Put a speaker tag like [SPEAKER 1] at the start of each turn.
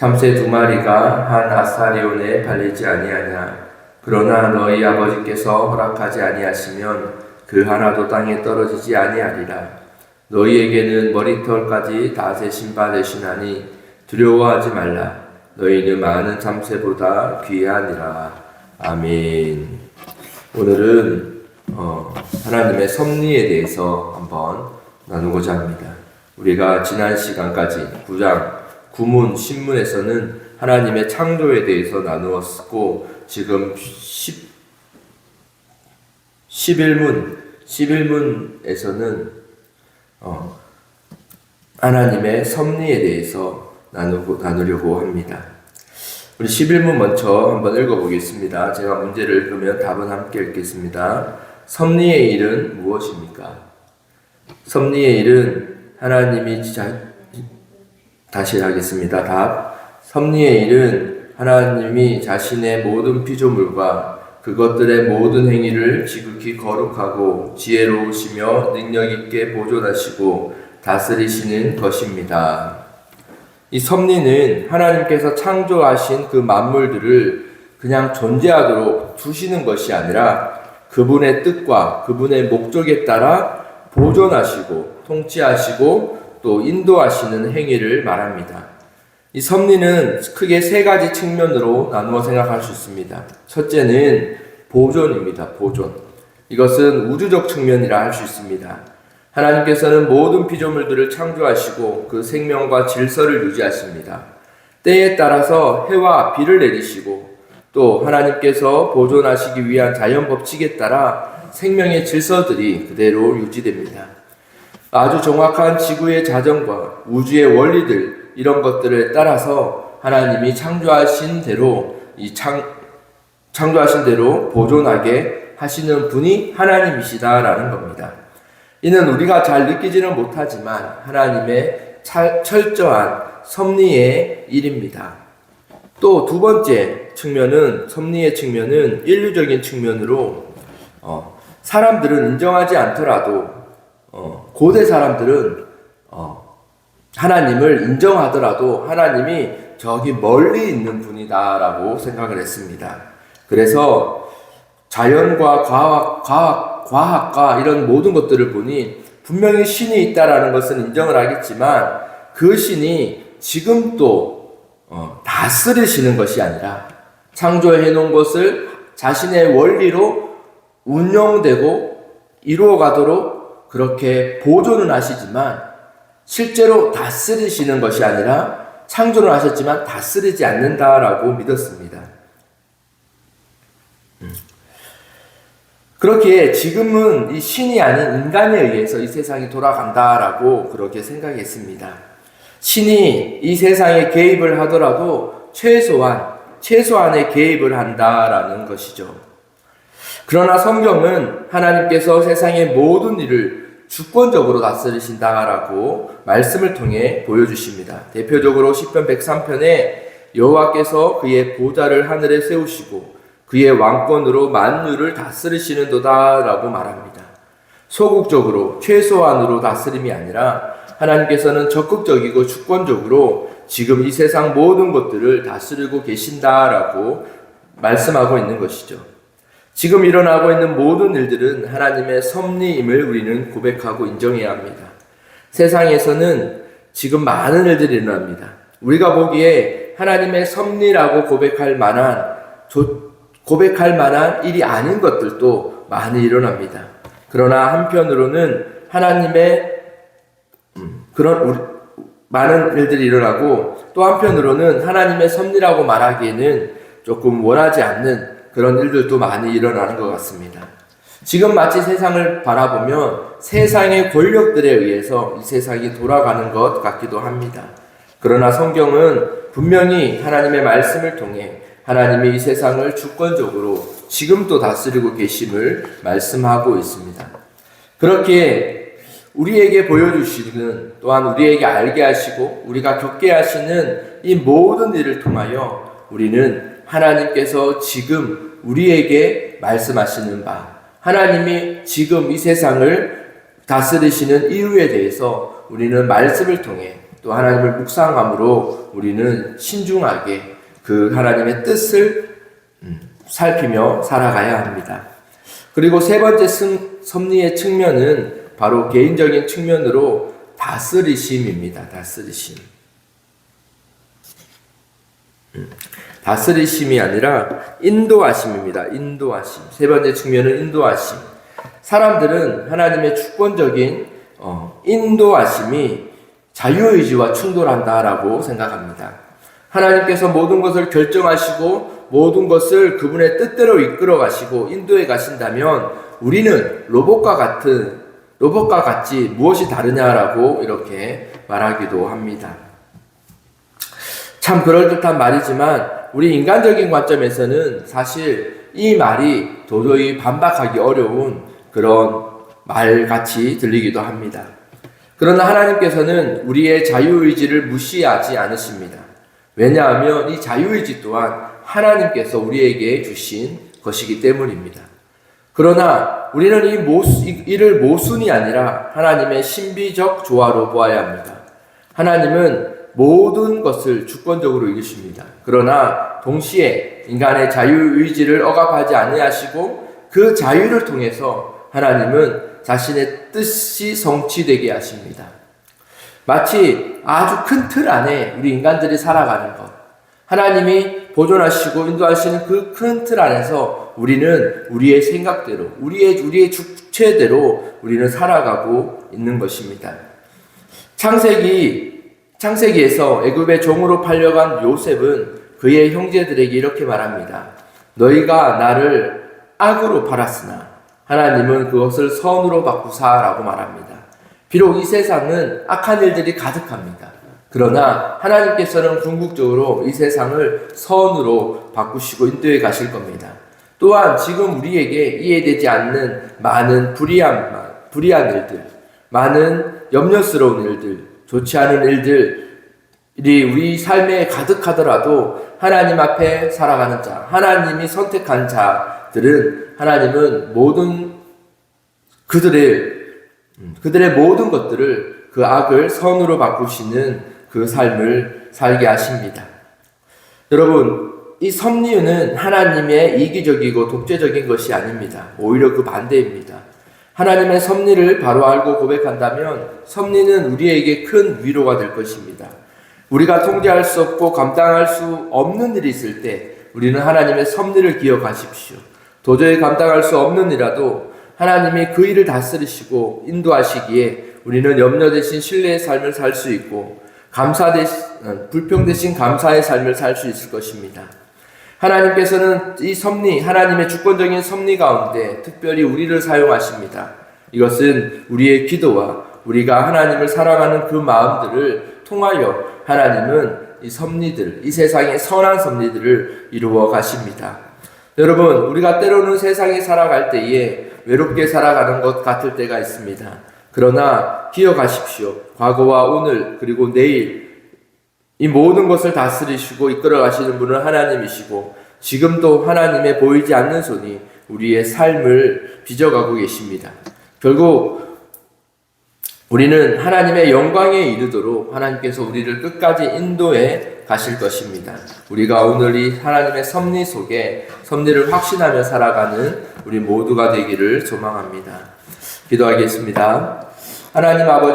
[SPEAKER 1] 참새 2마리가 한 아사리온에 팔리지 아니하냐. 그러나 너희 아버지께서 허락하지 아니하시면 그 하나도 땅에 떨어지지 아니하리라. 너희에게는 머리털까지 다 세신 바 되시나니 두려워하지 말라. 너희는 많은 참새보다 귀하니라. 아멘. 오늘은 하나님의 섭리에 대해서 한번 나누고자 합니다. 우리가 지난 시간까지 9장 구문 신문에서는 하나님의 창조에 대해서 나누었고, 지금 11문에서는 하나님의 섭리에 대해서 나누려고 합니다. 우리 11문 먼저 한번 읽어보겠습니다. 제가 문제를 읽으면 답은 함께 읽겠습니다. 섭리의 일은 무엇입니까? 섭리의 일은 하나님이 다시 하겠습니다. 답. 섭리의 일은 하나님이 자신의 모든 피조물과 그것들의 모든 행위를 지극히 거룩하고 지혜로우시며 능력있게 보존하시고 다스리시는 것입니다. 이 섭리는 하나님께서 창조하신 그 만물들을 그냥 존재하도록 두시는 것이 아니라 그분의 뜻과 그분의 목적에 따라 보존하시고 통치하시고 또 인도하시는 행위를 말합니다. 이 섭리는 크게 3가지 측면으로 나누어 생각할 수 있습니다. 첫째는 보존입니다. 보존. 이것은 우주적 측면이라 할 수 있습니다. 하나님께서는 모든 피조물들을 창조하시고 그 생명과 질서를 유지하십니다. 때에 따라서 해와 비를 내리시고 또 하나님께서 보존하시기 위한 자연 법칙에 따라 생명의 질서들이 그대로 유지됩니다. 아주 정확한 지구의 자전과 우주의 원리들, 이런 것들에 따라서 하나님이 창조하신 대로 보존하게 하시는 분이 하나님이시다라는 겁니다. 이는 우리가 잘 느끼지는 못하지만 하나님의 철저한 섭리의 일입니다. 또 2번째 측면은, 섭리의 측면은 인류적인 측면으로 사람들은 인정하지 않더라도 고대 사람들은 하나님을 인정하더라도 하나님이 저기 멀리 있는 분이다라고 생각을 했습니다. 그래서 자연과 과학과 이런 모든 것들을 보니 분명히 신이 있다라는 것은 인정을 하겠지만 그 신이 지금 또 다스리시는 것이 아니라 창조해 놓은 것을 자신의 원리로 운영되고 이루어가도록 그렇게 보존은 하시지만 실제로 다스리시는 것이 아니라 창조를 하셨지만 다스리지 않는다라고 믿었습니다. 그렇게 지금은 이 신이 아닌 인간에 의해서 이 세상이 돌아간다라고 그렇게 생각했습니다. 신이 이 세상에 개입을 하더라도 최소한의 개입을 한다라는 것이죠. 그러나 성경은 하나님께서 세상의 모든 일을 주권적으로 다스리신다라고 말씀을 통해 보여주십니다. 대표적으로 시편 103편에 여호와께서 그의 보좌를 하늘에 세우시고 그의 왕권으로 만유를 다스리시는도다라고 말합니다. 소극적으로 최소한으로 다스림이 아니라 하나님께서는 적극적이고 주권적으로 지금 이 세상 모든 것들을 다스리고 계신다라고 말씀하고 있는 것이죠. 지금 일어나고 있는 모든 일들은 하나님의 섭리임을 우리는 고백하고 인정해야 합니다. 세상에서는 지금 많은 일들이 일어납니다. 우리가 보기에 하나님의 섭리라고 고백할 만한 일이 아닌 것들도 많이 일어납니다. 그러나 한편으로는 하나님의 많은 일들이 일어나고 또 한편으로는 하나님의 섭리라고 말하기에는 조금 원하지 않는 그런 일들도 많이 일어나는 것 같습니다. 지금 마치 세상을 바라보면 세상의 권력들에 의해서 이 세상이 돌아가는 것 같기도 합니다. 그러나 성경은 분명히 하나님의 말씀을 통해 하나님이 이 세상을 주권적으로 지금도 다스리고 계심을 말씀하고 있습니다. 그렇게 우리에게 보여주시는, 또한 우리에게 알게 하시고 우리가 겪게 하시는 이 모든 일을 통하여 우리는 하나님께서 지금 우리에게 말씀하시는 바, 하나님이 지금 이 세상을 다스리시는 이유에 대해서 우리는 말씀을 통해 또 하나님을 묵상함으로 우리는 신중하게 그 하나님의 뜻을 살피며 살아가야 합니다. 그리고 세 번째 섭리의 측면은 바로 개인적인 측면으로 다스리심입니다. 다스리심. 다스리심이 아니라 인도하심입니다. 인도하심. 세 번째 측면은 인도하심. 사람들은 하나님의 주권적인 인도하심이 자유의지와 충돌한다라고 생각합니다. 하나님께서 모든 것을 결정하시고 모든 것을 그분의 뜻대로 이끌어 가시고 인도해 가신다면 우리는 로봇과 같이 무엇이 다르냐라고 이렇게 말하기도 합니다. 참 그럴듯한 말이지만 우리 인간적인 관점에서는 사실 이 말이 도저히 반박하기 어려운 그런 말같이 들리기도 합니다. 그러나 하나님께서는 우리의 자유의지를 무시하지 않으십니다. 왜냐하면 이 자유의지 또한 하나님께서 우리에게 주신 것이기 때문입니다. 그러나 우리는 이를 모순이 아니라 하나님의 신비적 조화로 보아야 합니다. 하나님은 모든 것을 주권적으로 이루십니다. 그러나 동시에 인간의 자유의지를 억압하지 아니하시고 그 자유를 통해서 하나님은 자신의 뜻이 성취되게 하십니다. 마치 아주 큰 틀 안에 우리 인간들이 살아가는 것, 하나님이 보존하시고 인도하시는 그 큰 틀 안에서 우리는 우리의 생각대로, 우리의 주체대로 우리는 살아가고 있는 것입니다. 창세기에서 애굽의 종으로 팔려간 요셉은 그의 형제들에게 이렇게 말합니다. 너희가 나를 악으로 팔았으나 하나님은 그것을 선으로 바꾸사라고 말합니다. 비록 이 세상은 악한 일들이 가득합니다. 그러나 하나님께서는 궁극적으로 이 세상을 선으로 바꾸시고 인도해 가실 겁니다. 또한 지금 우리에게 이해되지 않는 많은 불의한 일들, 많은 염려스러운 일들, 좋지 않은 일들이 우리 삶에 가득하더라도 하나님 앞에 살아가는 자, 하나님이 선택한 자들은 하나님은 그들의 모든 것들을 그 악을 선으로 바꾸시는 그 삶을 살게 하십니다. 여러분, 이 섭리는 하나님의 이기적이고 독재적인 것이 아닙니다. 오히려 그 반대입니다. 하나님의 섭리를 바로 알고 고백한다면 섭리는 우리에게 큰 위로가 될 것입니다. 우리가 통제할 수 없고 감당할 수 없는 일이 있을 때 우리는 하나님의 섭리를 기억하십시오. 도저히 감당할 수 없는 일이라도 하나님이 그 일을 다스리시고 인도하시기에 우리는 염려 대신 신뢰의 삶을 살 수 있고 불평 대신 감사의 삶을 살 수 있을 것입니다. 하나님께서는 이 섭리, 하나님의 주권적인 섭리 가운데 특별히 우리를 사용하십니다. 이것은 우리의 기도와 우리가 하나님을 사랑하는 그 마음들을 통하여 하나님은 이 섭리들, 이 세상의 선한 섭리들을 이루어 가십니다. 여러분, 우리가 때로는 세상에 살아갈 때에 외롭게 살아가는 것 같을 때가 있습니다. 그러나 기억하십시오. 과거와 오늘 그리고 내일 이 모든 것을 다스리시고 이끌어 가시는 분은 하나님이시고 지금도 하나님의 보이지 않는 손이 우리의 삶을 빚어가고 계십니다. 결국 우리는 하나님의 영광에 이르도록 하나님께서 우리를 끝까지 인도해 가실 것입니다. 우리가 오늘 이 하나님의 섭리 속에 섭리를 확신하며 살아가는 우리 모두가 되기를 소망합니다. 기도하겠습니다. 하나님 아버지,